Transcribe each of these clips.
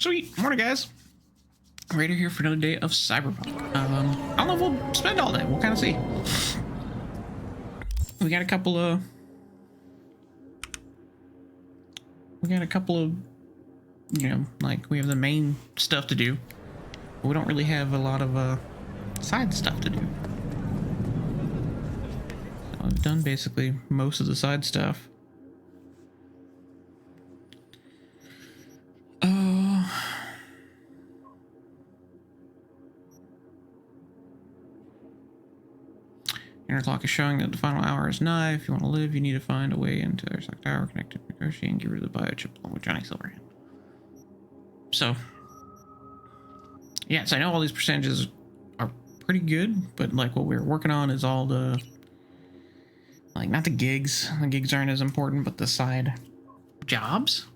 Sweet. Morning, guys. Rader here for another day of Cyberpunk. I don't know if we'll spend all day. We'll kind of see. We got a couple of... you know, like, we have the main stuff to do. But we don't really have a lot of, side stuff to do. So I've done basically most of the side stuff. Inner clock is showing that the final hour is nigh. If you want to live, you need to find a way into their second tower, connect to negotiate, and get rid of the biochip along with Johnny Silverhand. So, yes, I know all these percentages are pretty good, but like what we're working on is all the, like, not the gigs. The gigs aren't as important, but the side jobs.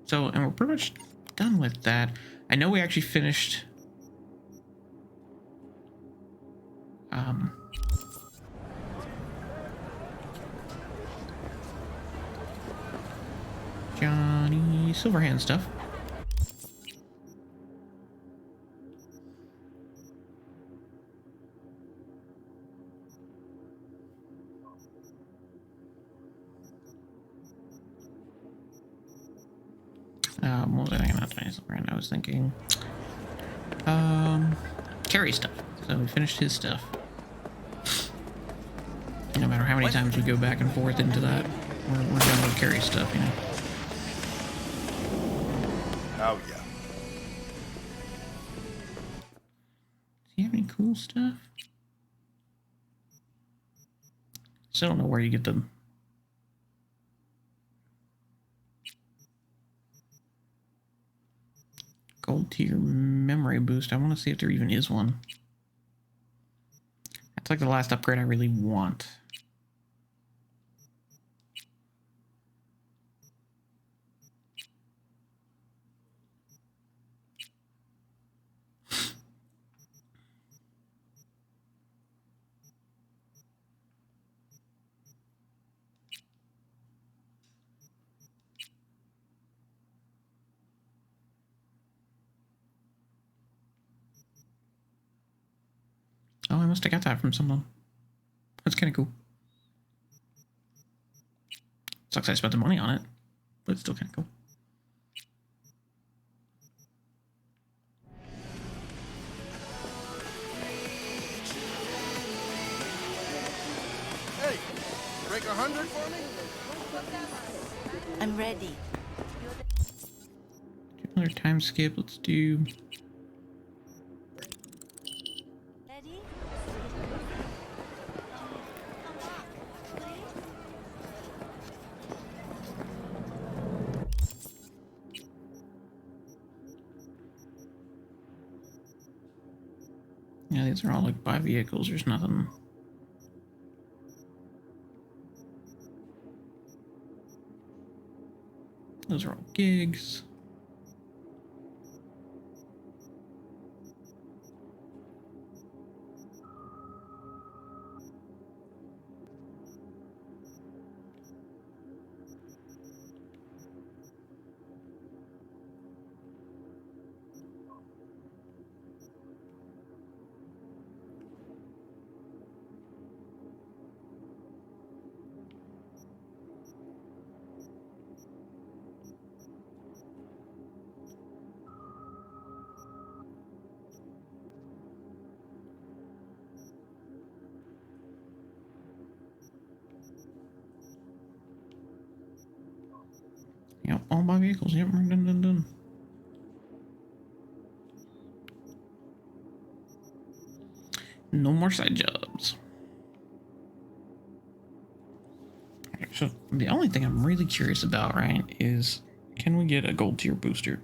So, and we're pretty much done with that. I know we actually finished Johnny Silverhand stuff. What was I thinking about Johnny Silverhand? I was thinking Carrie stuff. So we finished his stuff. No matter how many times we go back and forth into that, we're done with Carrie stuff, you know. Oh yeah. Does he have any cool stuff? Still don't know where you get them. Gold tier memory boost. I want to see if there even is one. That's like the last upgrade I really want. Oh, I must have got that from someone. That's kind of cool. Sucks I spent the money on it, but it's still kind of cool. Hey, break 100 for me? I'm ready. Do another time skip. Let's do... Ready? Yeah, these are all like buy vehicles. There's nothing... Those are all gigs. Yep, all buy vehicles. Yep, we're done. No more side jobs. So the only thing I'm really curious about, right, is can we get a gold tier booster?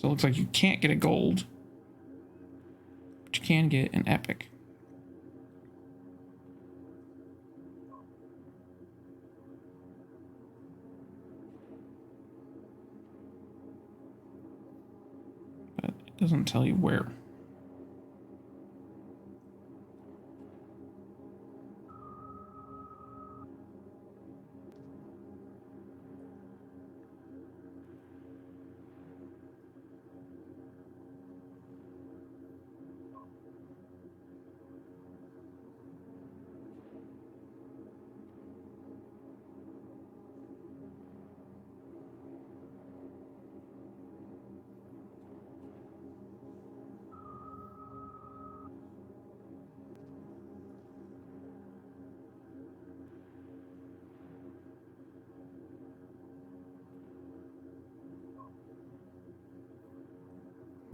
So it looks like you can't get a gold, but you can get an epic. But it doesn't tell you where.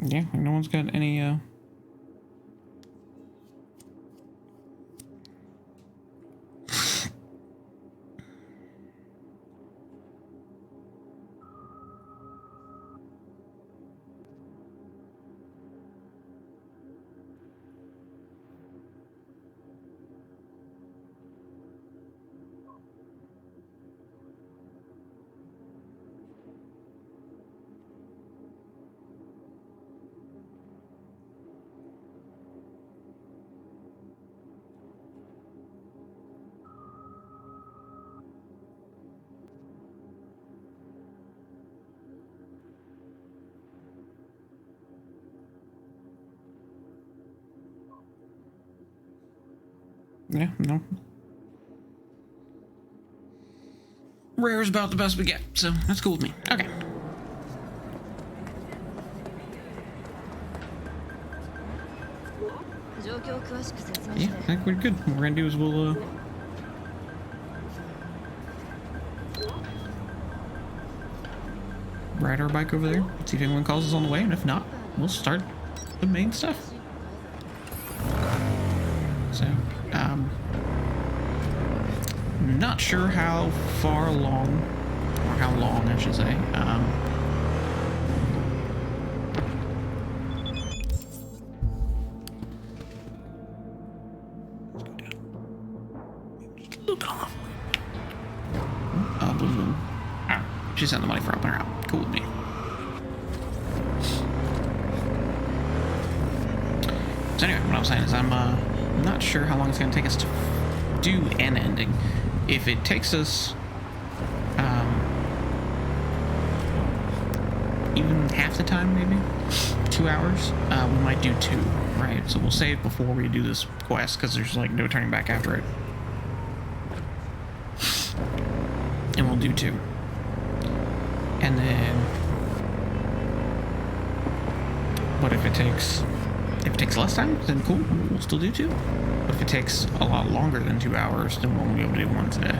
Yeah, no one's got any, yeah, no. Rare is about the best we get, so that's cool with me. Okay. Yeah, I think we're good. What we're gonna do is we'll, ride our bike over there, see if anyone calls us on the way, and if not, we'll start the main stuff. So, not sure how far along, or how long I should say, blue moon. Oh, she sent the money for helping her out. Cool with me. So anyway, what I'm saying is I'm not sure how long it's going to take us to do an ending. If it takes us even half the time, maybe 2 hours, we might do 2, right? So we'll save before we do this quest because there's like no turning back after it, and we'll do 2, and then but if it takes less time, then cool, we'll still do 2. But if it takes a lot longer than 2 hours, then we'll only be able to do 1 today.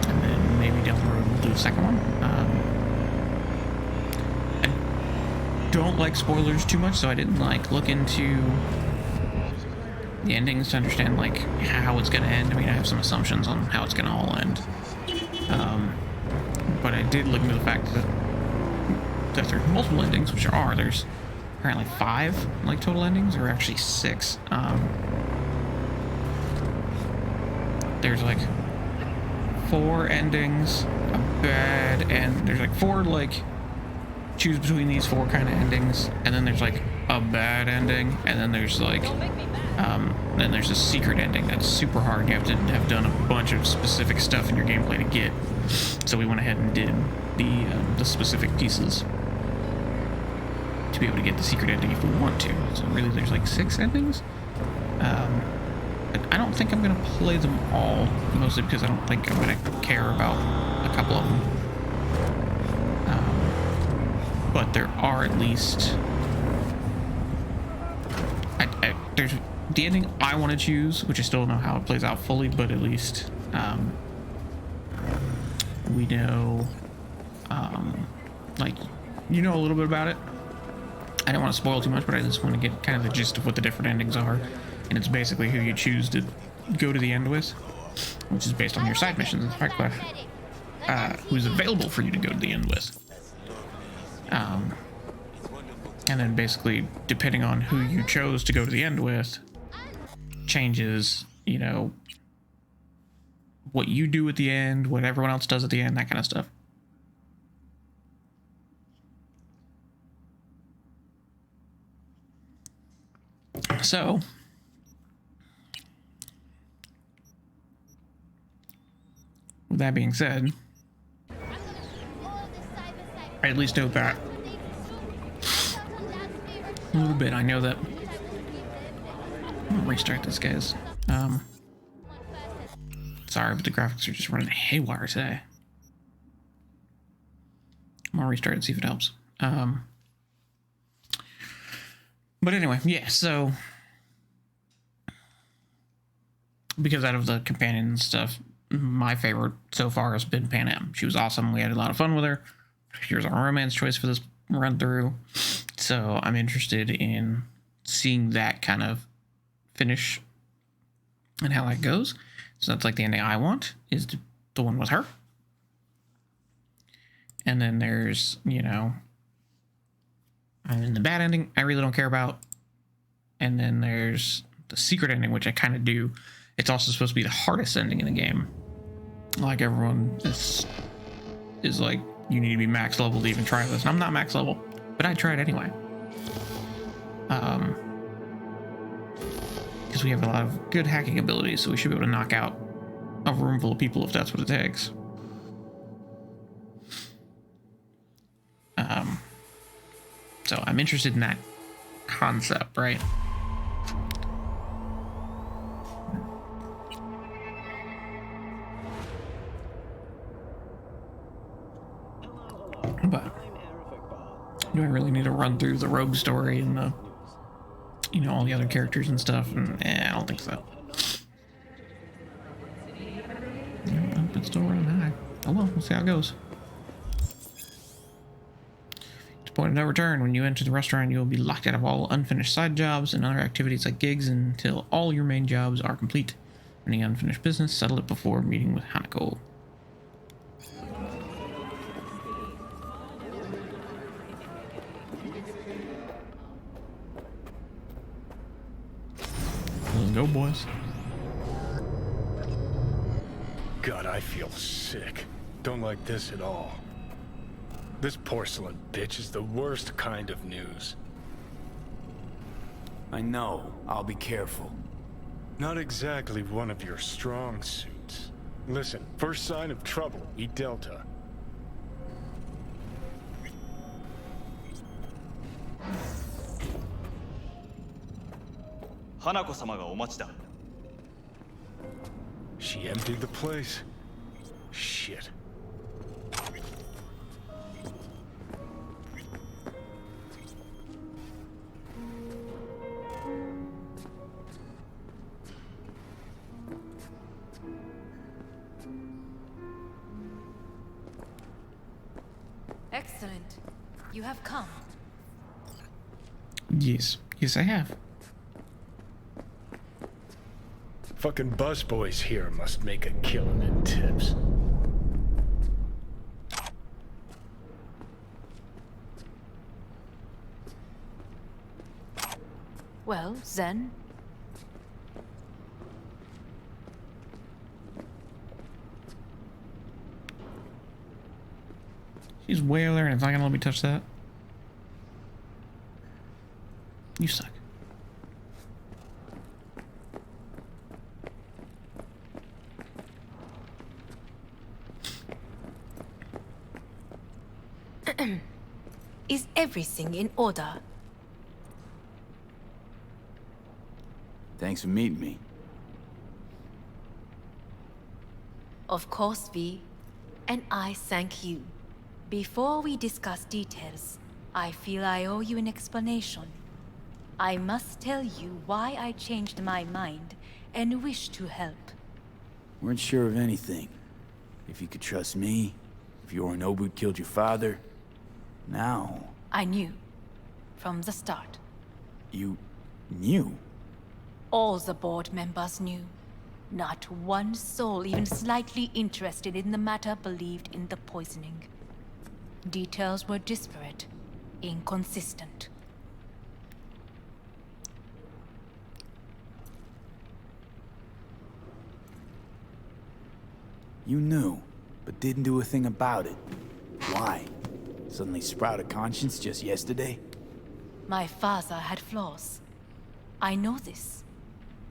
And then maybe down the road we'll do a second one. Don't like spoilers too much, so I didn't like look into the endings to understand like how it's gonna end. I mean, I have some assumptions on how it's gonna all end, but I did look into the fact that there's multiple endings, which there's apparently 5 like total endings, or actually 6. There's like 4 endings, a bad end. There's like 4 like choose between these 4 kind of endings, and then there's like a bad ending, and then there's like then there's a secret ending that's super hard. You have to have done a bunch of specific stuff in your gameplay to get. So we went ahead and did the specific pieces to be able to get the secret ending if we want to. So really there's like 6 endings. I don't think I'm gonna play them all, mostly because I don't think I'm gonna care about a couple of them. But there are at least there's the ending I want to choose, which I still don't know how it plays out fully, but at least we know, like, you know a little bit about it. I don't want to spoil too much, but I just want to get kind of the gist of what the different endings are. And it's basically who you choose to go to the end with, which is based on your side missions and side quest. Who's available for you to go to the end with. And then basically, depending on who you chose to go to the end with, changes, you know, what you do at the end, what everyone else does at the end, that kind of stuff. So, with that being said, I at least note that a little bit. I know that. I'm gonna restart this, guys. Sorry, but the graphics are just running haywire today. I'm gonna restart and see if it helps. But anyway, yeah, so because out of the companion stuff, my favorite so far has been Pan Am. She was awesome. We had a lot of fun with her. Here's our romance choice for this run through. So I'm interested in seeing that kind of finish and how that goes. So that's like the ending I want, is the one with her. And then there's, you know, and the bad ending I really don't care about. And then there's the secret ending, which I kind of do. It's also supposed to be the hardest ending in the game. Like everyone is like, you need to be max level to even try this. And I'm not max level, but I tried anyway. Because we have a lot of good hacking abilities, so we should be able to knock out a room full of people if that's what it takes. So I'm interested in that concept, right? But do I really need to run through the rogue story and the, you know, all the other characters and stuff? And I don't think so. Yeah, it's still running high. Oh well, we'll see how it goes. Point of no return. When you enter the restaurant, you will be locked out of all unfinished side jobs and other activities like gigs until all your main jobs are complete. Any unfinished business, settle it before meeting with Hanako. Let's go, boys. God, I feel sick. Don't like this at all. This porcelain bitch is the worst kind of news. I know. I'll be careful. Not exactly one of your strong suits. Listen, first sign of trouble, eat Delta. Hanako-sama ga omachi da. She emptied the place? Shit. Excellent. You have come. Yes. Yes, I have. Fucking busboys here must make a killing in tips. Well, then. She's way over there and it's not gonna let me touch that. You suck. Is everything in order? Thanks for meeting me. Of course, V. And I thank you. Before we discuss details, I feel I owe you an explanation. I must tell you why I changed my mind and wish to help. Weren't sure of anything. If you could trust me, If Yorinobu killed your father, now... I knew. From the start. You... knew? All the board members knew. Not one soul even slightly interested in the matter believed in the poisoning. Details were disparate, inconsistent. You knew, but didn't do a thing about it. Why? Suddenly sprout a conscience just yesterday? My father had flaws. I know this.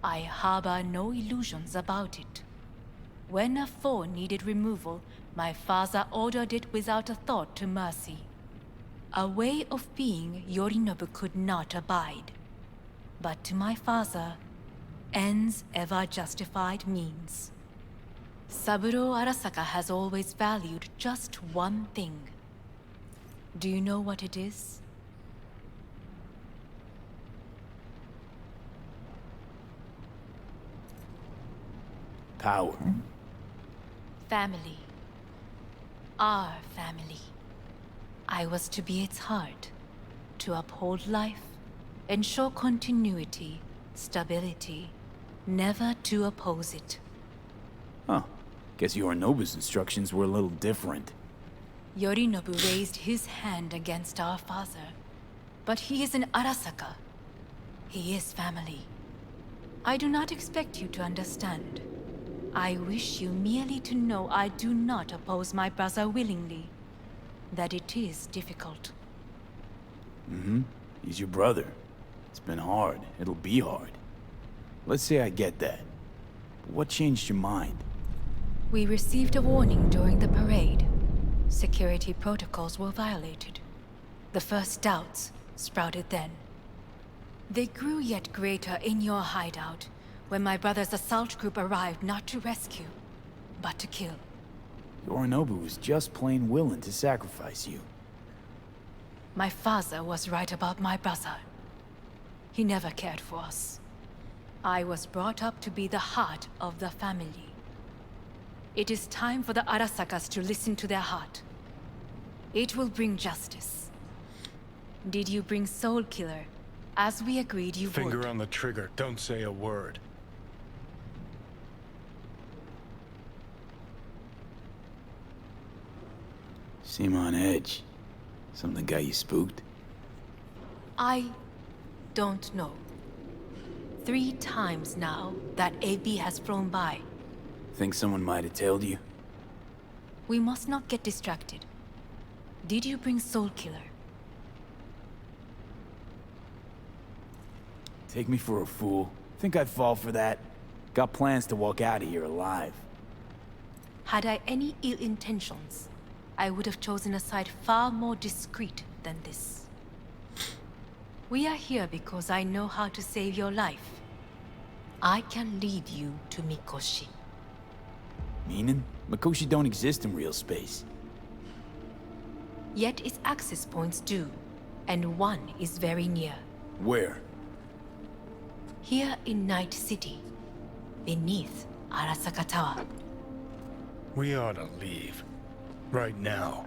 I harbor no illusions about it. When a foe needed removal, my father ordered it without a thought to mercy. A way of being Yorinobu could not abide. But to my father, ends ever justified means. Saburo Arasaka has always valued just one thing. Do you know what it is? Power. Family. Our family. I was to be its heart, to uphold life, ensure continuity, stability, never to oppose it. Huh. Guess Yorinobu's instructions were a little different. Yorinobu raised his hand against our father, but he is an Arasaka. He is family. I do not expect you to understand. I wish you merely to know I do not oppose my brother willingly. That it is difficult. Mm-hmm. He's your brother. It's been hard. It'll be hard. Let's say I get that. But what changed your mind? We received a warning during the parade. Security protocols were violated. The first doubts sprouted then. They grew yet greater in your hideout, when my brother's assault group arrived not to rescue, but to kill. Yorinobu was just plain willing to sacrifice you. My father was right about my brother. He never cared for us. I was brought up to be the heart of the family. It is time for the Arasakas to listen to their heart. It will bring justice. Did you bring Soul Killer, as we agreed you would? Finger on the trigger, don't say a word. Seem on edge. Something got you spooked? I don't know. 3 times now that AB has flown by. Think someone might have tailed you? We must not get distracted. Did you bring Soul Killer? Take me for a fool. Think I'd fall for that? Got plans to walk out of here alive. Had I any ill intentions, I would have chosen a side far more discreet than this. We are here because I know how to save your life. I can lead you to Mikoshi. Meaning? Mikoshi don't exist in real space. Yet its access points do, and one is very near. Where? Here in Night City, beneath Arasaka Tower. We ought to leave. Right now.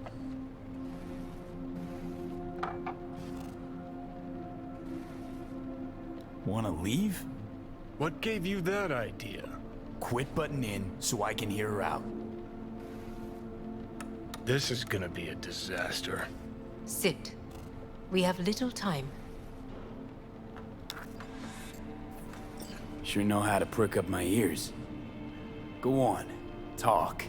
Wanna leave? What gave you that idea? Quit butting in so I can hear her out. This is gonna be a disaster. Sit. We have little time. Sure know how to prick up my ears. Go on, talk.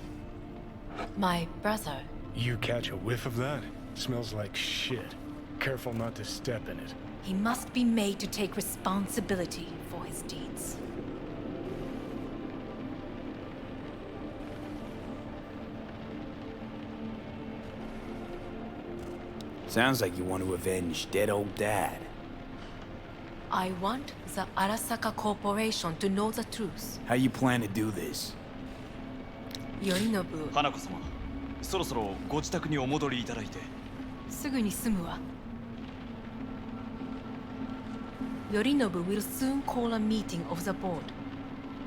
My brother. You catch a whiff of that? Smells like shit. Careful not to step in it. He must be made to take responsibility for his deeds. Sounds like you want to avenge dead old dad. I want the Arasaka Corporation to know the truth. How you plan to do this? Yorinobu, 花子様、そろそろご自宅にお戻りいただいて。すぐに済むわ。Yorinobu will soon call a meeting of the board.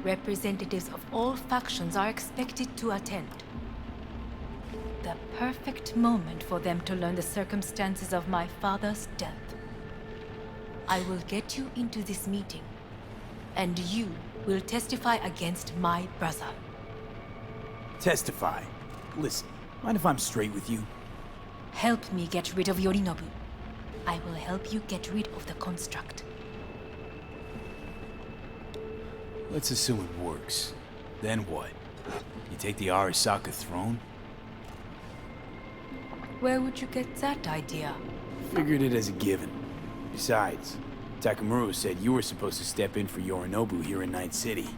Representatives of all factions are expected to attend. The the perfect moment for them to learn the circumstances of my father's death. I will get you into this meeting, and you will testify against my brother. Testify. Listen, mind if I'm straight with you? Help me get rid of Yorinobu. I will help you get rid of the construct. Let's assume it works. Then what? You take the Arasaka throne? Where would you get that idea? Figured it as a given. Besides, Takamura said you were supposed to step in for Yorinobu here in Night City.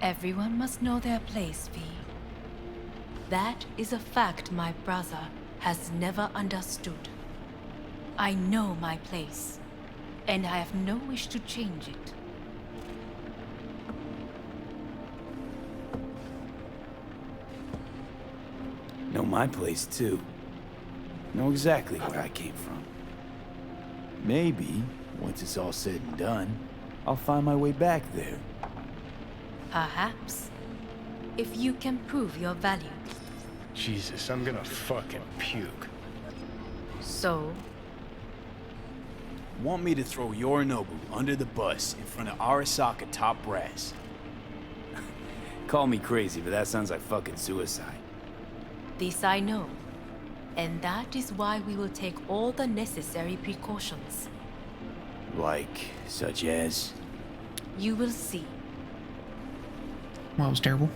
Everyone must know their place, V. That is a fact my brother has never understood. I know my place, and I have no wish to change it. Know my place, too. Know exactly where I came from. Maybe, once it's all said and done, I'll find my way back there. Perhaps. If you can prove your value. Jesus, I'm gonna fucking puke. So, Want me to throw Yorinobu under the bus in front of Arasaka top brass? Call me crazy, but that sounds like fucking suicide. this I know. And that is why we will take all the necessary precautions. Like, such as? You will see. Well, it was terrible.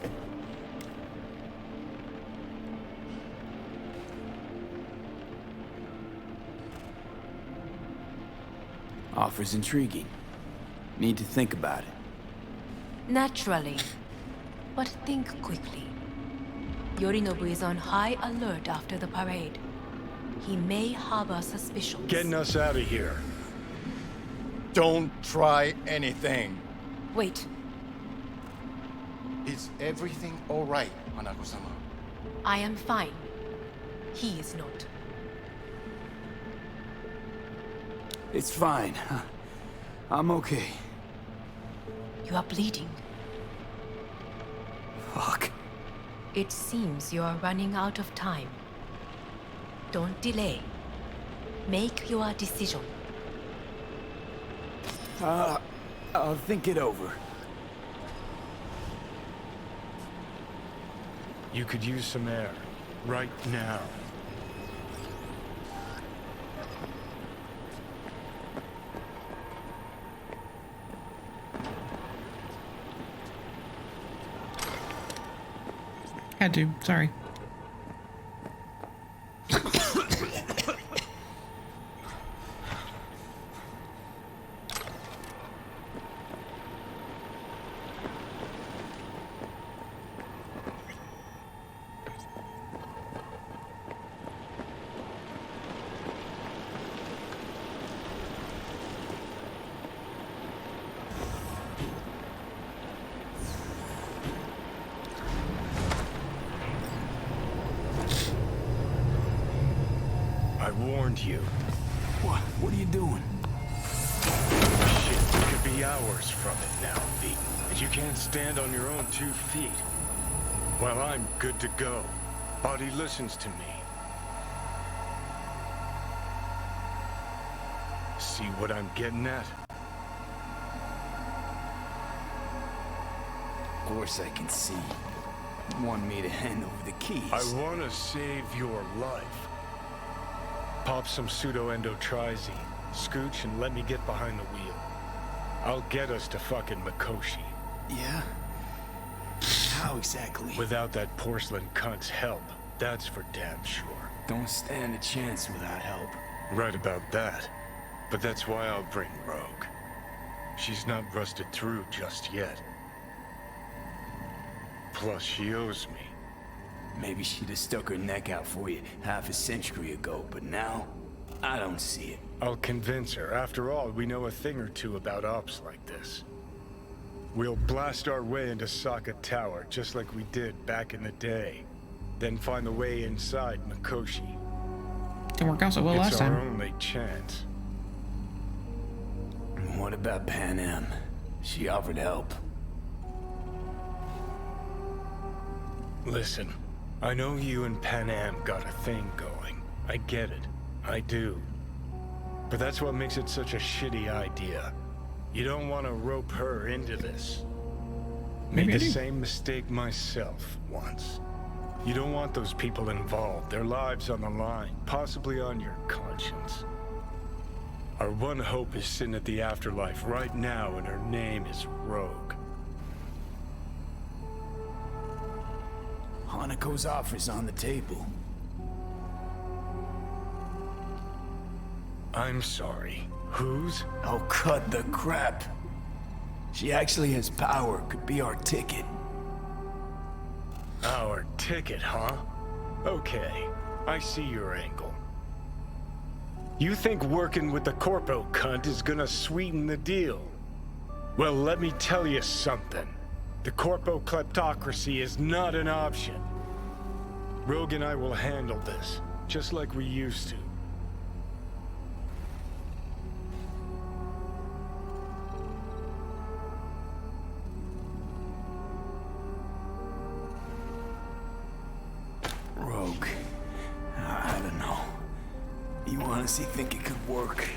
Offers intriguing. Need to think about it. Naturally. But think quickly. Yorinobu is on high alert after the parade. He may harbor suspicions. Getting us out of here. Don't try anything. Wait, Is everything all right, Hanako-sama? I am fine. He is not. It's fine. I'm okay. You are bleeding. Fuck. It seems you are running out of time. Don't delay. Make your decision. I'll think it over. You could use some air. Right now. Had to, sorry. I warned you. What are you doing? Shit, we could be hours from it now, V. And you can't stand on your own 2 feet. Well, I'm good to go. Body listens to me. See what I'm getting at? Of course I can see. You want me to hand over the keys. I want to save your life. Pop some pseudo-endotrizine, scooch, and let me get behind the wheel. I'll get us to fucking Mikoshi. Yeah? How exactly? Without that porcelain cunt's help, that's for damn sure. Don't stand a chance without help. Right about that. But that's why I'll bring Rogue. She's not rusted through just yet. Plus, she owes me. Maybe she'd have stuck her neck out for you half a century ago, but now, I don't see it. I'll convince her. After all, we know a thing or two about ops like this. We'll blast our way into Saka Tower, just like we did back in the day. Then find the way inside Mikoshi. Didn't work out so well last It's our time. only chance. What about Pan Am? She offered help. Listen, I know you and Pan Am got a thing going. I get it. I do. But that's what makes it such a shitty idea. You don't want to rope her into this. Made Maybe I the do. same mistake myself once. You don't want those people involved, their lives on the line, possibly on your conscience. Our one hope is sitting at the afterlife right now, and her name is Rogue. Hanako's offer's on the table. I'm sorry. Whose? Oh, cut the crap. She actually has power, could be our ticket. Our ticket, huh? Okay, I see your angle. You think working with the Corpo cunt is gonna sweeten the deal? Well, let me tell you something. The Corpo kleptocracy is not an option. Rogue and I will handle this, just like we used to. Rogue. I don't know. You honestly think it could work?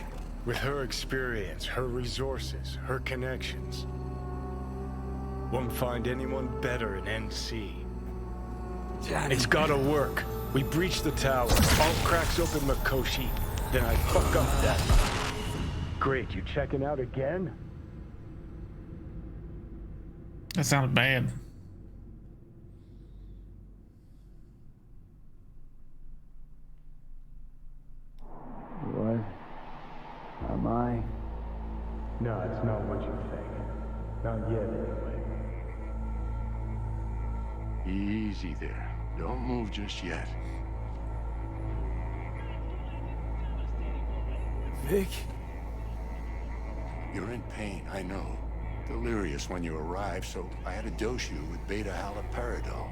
With her experience, her resources, her connections. Won't find anyone better in NC. Johnny. It's gotta work. We breach the tower. All cracks open Makoshi. Then I fuck up that. Great, you checking out again? That sounded bad. What? Am I? No, it's not what you think. Not yet, anyway. Easy there. Don't move just yet. Vic? You're in pain, I know. Delirious when you arrived, so I had to dose you with beta-haloperidol.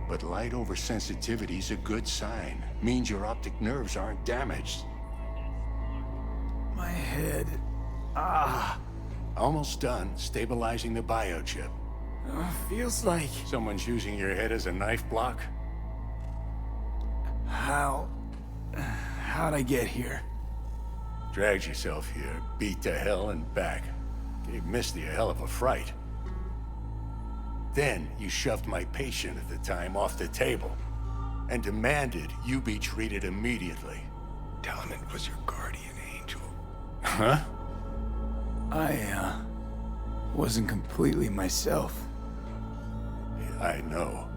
But light oversensitivity's a good sign. Means your optic nerves aren't damaged. My head. Almost done stabilizing the biochip. Feels like... Someone's using your head as a knife block? How'd I get here? Dragged yourself here, beat to hell and back. Gave Misty a hell of a fright. Then you shoved my patient at the time off the table and demanded you be treated immediately. Tell him it was your guardian angel. Huh? I, wasn't completely myself. Yeah, I know.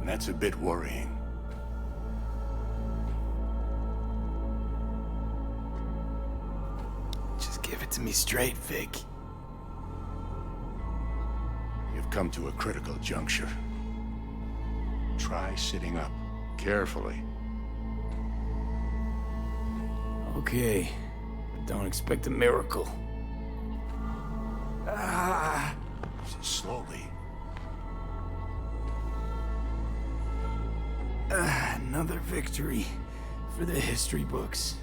And that's a bit worrying. Just give it to me straight, Vic. You've come to a critical juncture. Try sitting up, carefully. Okay, but don't expect a miracle. Slowly. Another victory for the history books.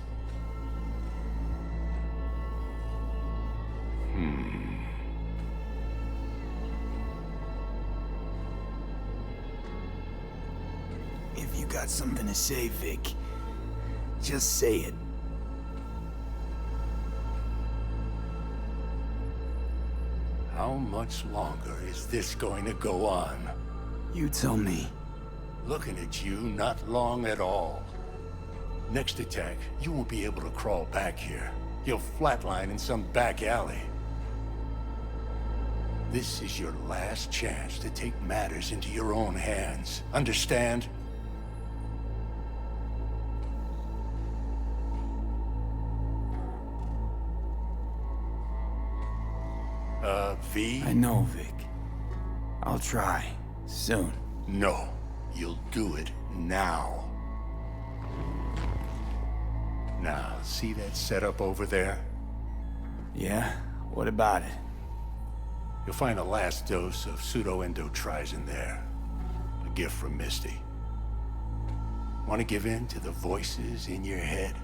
If you got something to say, Vic, just say it. How much longer is this going to go on? You tell me. Looking at you, not long at all. Next attack, you won't be able to crawl back here. You'll flatline in some back alley. This is your last chance to take matters into your own hands. Understand? V? I know, Vic. I'll try. Soon. No. You'll do it now. Now, see that setup over there? Yeah? What about it? You'll find a last dose of pseudo-endotrizin there. A gift from Misty. Want to give in to the voices in your head?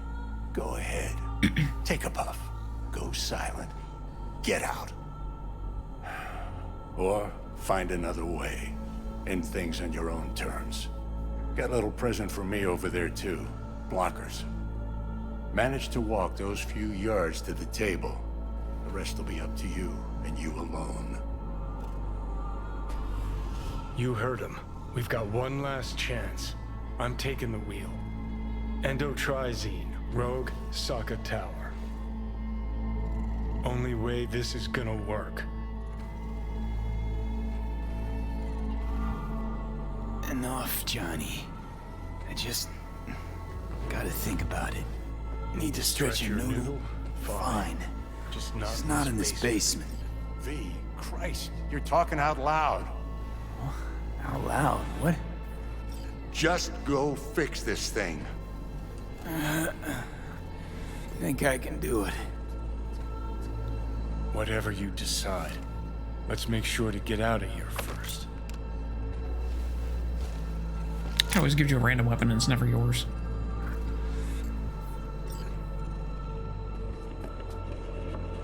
Go ahead. Take a puff. Go silent. Get out. Or find another way. End things on your own terms. Got a little present for me over there too. Blockers. Manage to walk those few yards to the table. The rest will be up to you, and you alone. You heard him. We've got one last chance. I'm taking the wheel. Endotrizine, Rogue, Sokka Tower. Only way this is gonna work. Enough, Johnny. I just gotta think about it. Need to stretch your noodle? Fine. Just It's not in this basement. V, Christ, you're talking out loud. Out loud, what? Just go fix this thing. Think I can do it. Whatever you decide. Let's make sure to get out of here first. I always give you a random weapon and it's never yours.